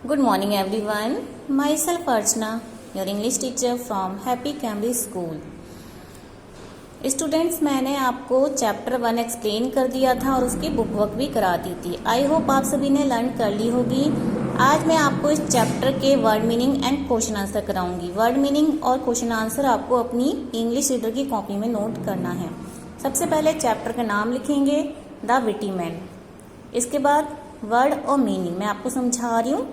Good morning everyone. Myself Archana, your English teacher from Happy Cambridge School. Students, मैंने आपको chapter 1 explain कर दिया था और उसकी बुक वर्क भी करा दी थी। आई होप आप सभी ने लर्न कर ली होगी। आज मैं आपको इस चैप्टर के word meaning and question answer कराऊंगी। वर्ड मीनिंग और क्वेश्चन आंसर आपको अपनी इंग्लिश रीडर की कॉपी में नोट करना है। सबसे पहले चैप्टर का नाम लिखेंगे, द विटी मैन। इसके बाद वर्ड और मीनिंग मैं आपको समझा रही हूँ।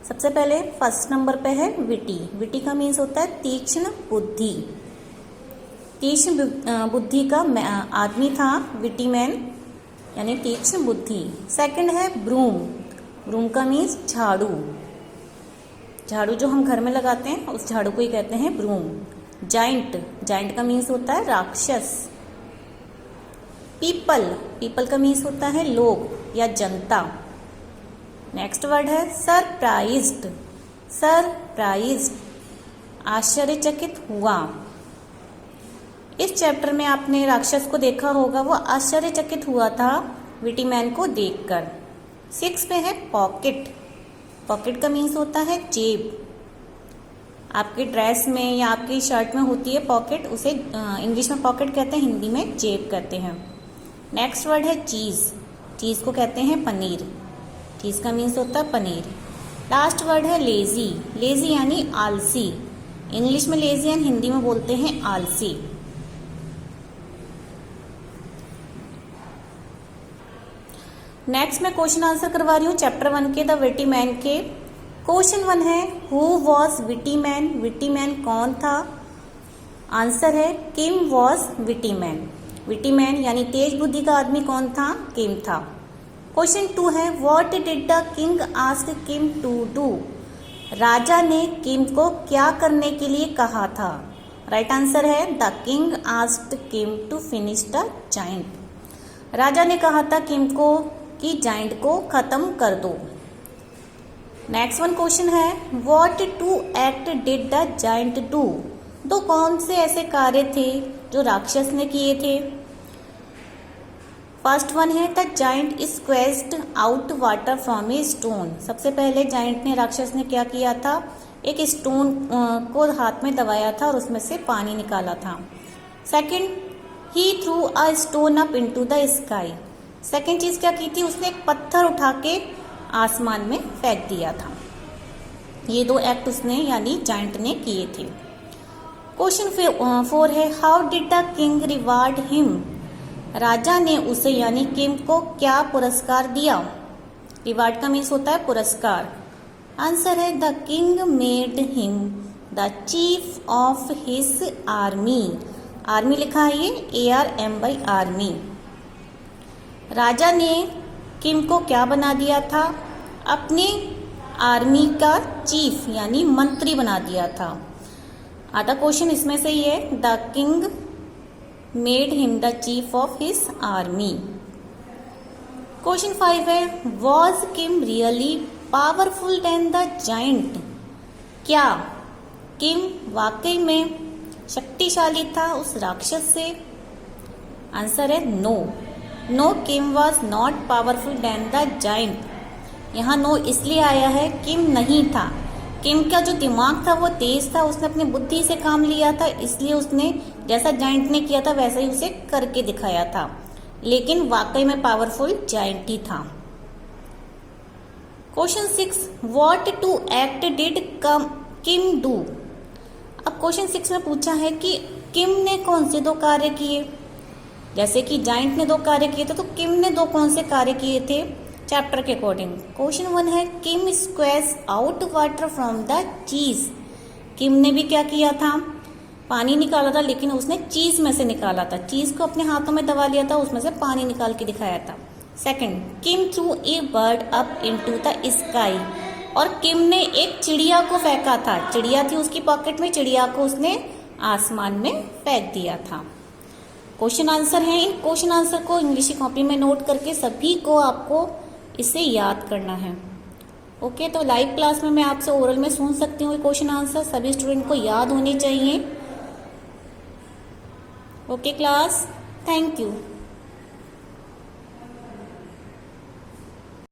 सबसे पहले फर्स्ट नंबर पे है विटी। विटी का मीन्स होता है तीक्ष्ण बुद्धि। तीक्ष्ण बुद्धि का आदमी था विटी मैन, यानी तीक्ष्ण बुद्धि। सेकंड है ब्रूम। ब्रूम का मीन्स झाड़ू। झाड़ू जो हम घर में लगाते हैं उस झाड़ू को ही कहते हैं ब्रूम। जाइंट। जाइंट का मीन्स होता है राक्षस। पीपल। पीपल का मीन्स होता है लोग या जनता। नेक्स्ट वर्ड है सरप्राइज्ड। सरप्राइज्ड आश्चर्यचकित हुआ। इस चैप्टर में आपने राक्षस को देखा होगा, वो आश्चर्यचकित हुआ था विटी मैन को देखकर। 6 में है पॉकेट। पॉकेट का मीन्स होता है जेब। आपकी ड्रेस में या आपकी शर्ट में होती है पॉकेट, उसे इंग्लिश में पॉकेट कहते हैं, हिंदी में जेब कहते हैं। नेक्स्ट वर्ड है चीज। चीज को कहते हैं पनीर। चीज का मीन्स होता है पनीर। लास्ट वर्ड है लेजी। लेजी यानी आलसी। इंग्लिश में लेजी एंड हिंदी में बोलते हैं आलसी। नेक्स्ट मैं क्वेश्चन आंसर करवा रही हूँ चैप्टर 1 के, द विटी मैन के। क्वेश्चन 1 है who was witty man. Witty man कौन था? आंसर है Kim was witty man. Witty man यानी तेज बुद्धि का आदमी कौन था? किम था। क्वेश्चन 2 है what did the king ask Kim to do. राजा ने किम को क्या करने के लिए कहा था? राइट आंसर है the king asked Kim to finish the giant. राजा ने कहा था किम को कि जाइंट को खत्म कर दो। नेक्स्ट वन क्वेश्चन है what two act did the giant do. तो कौन से ऐसे कार्य थे जो राक्षस ने किए थे? फर्स्ट वन है the giant squeezed out water from a stone. सबसे पहले जाइंट ने, राक्षस ने क्या किया था? एक स्टोन को हाथ में दबाया था और उसमें से पानी निकाला था। Second, he through a stone up into the sky. Second चीज क्या की थी? उसने एक पत्थर उठा के आसमान में फेंक दिया था। ये 2 एक्ट उसने यानी जाइंट ने किए थे। क्वेश्चन 4 है how did the king reward him. राजा ने उसे यानी किम को क्या पुरस्कार दिया? रिवार्ड का मीन्स होता है पुरस्कार। आंसर है the king made him the chief of his army. Army लिखा है ये ARMY आर्मी। राजा ने किम को क्या बना दिया था? अपने आर्मी का चीफ यानी मंत्री बना दिया था। आधा क्वेश्चन इसमें से ही है the king made him the chief of his army. Question 5 है was Kim really powerful than the giant. क्या किम वाकई में शक्तिशाली था उस राक्षस से? आंसर है no. No, Kim was not powerful than the giant. यहाँ नो इसलिए आया है, किम नहीं था। किम का जो दिमाग था वो तेज था, उसने अपनी बुद्धि से काम लिया था, इसलिए उसने जैसा जाइंट ने किया था वैसा ही उसे करके दिखाया था, लेकिन वाकई में पावरफुल जाइंट ही था। Question 6 what two act did Kim do. अब क्वेश्चन 6 में पूछा है कि किम ने कौन से 2 कार्य किए। जैसे कि जाइंट ने 2 कार्य किए थे, तो किम ने 2 कौन से कार्य किए थे चैप्टर के अकॉर्डिंग। क्वेश्चन 1 है किम स्क्वेज आउट वाटर फ्रॉम द चीज। किम ने भी क्या किया था? पानी निकाला था, लेकिन उसने चीज में से निकाला था। चीज को अपने हाथों में दबा लिया था, उसमें से पानी निकाल के दिखाया था। Second, Kim through a bird up into the sky. और किम ने एक चिड़िया को फेंका था। चिड़िया थी उसकी पॉकेट में, चिड़िया को उसने आसमान में फेंक दिया था। क्वेश्चन आंसर है। इन क्वेश्चन आंसर को इंग्लिश की कॉपी में नोट करके सभी को आपको इसे याद करना है। ओके, तो लाइव क्लास में मैं आपसे ओरल में सुन सकती हूँ क्वेश्चन आंसर, सभी स्टूडेंट को याद होने चाहिए। Okay class, thank you.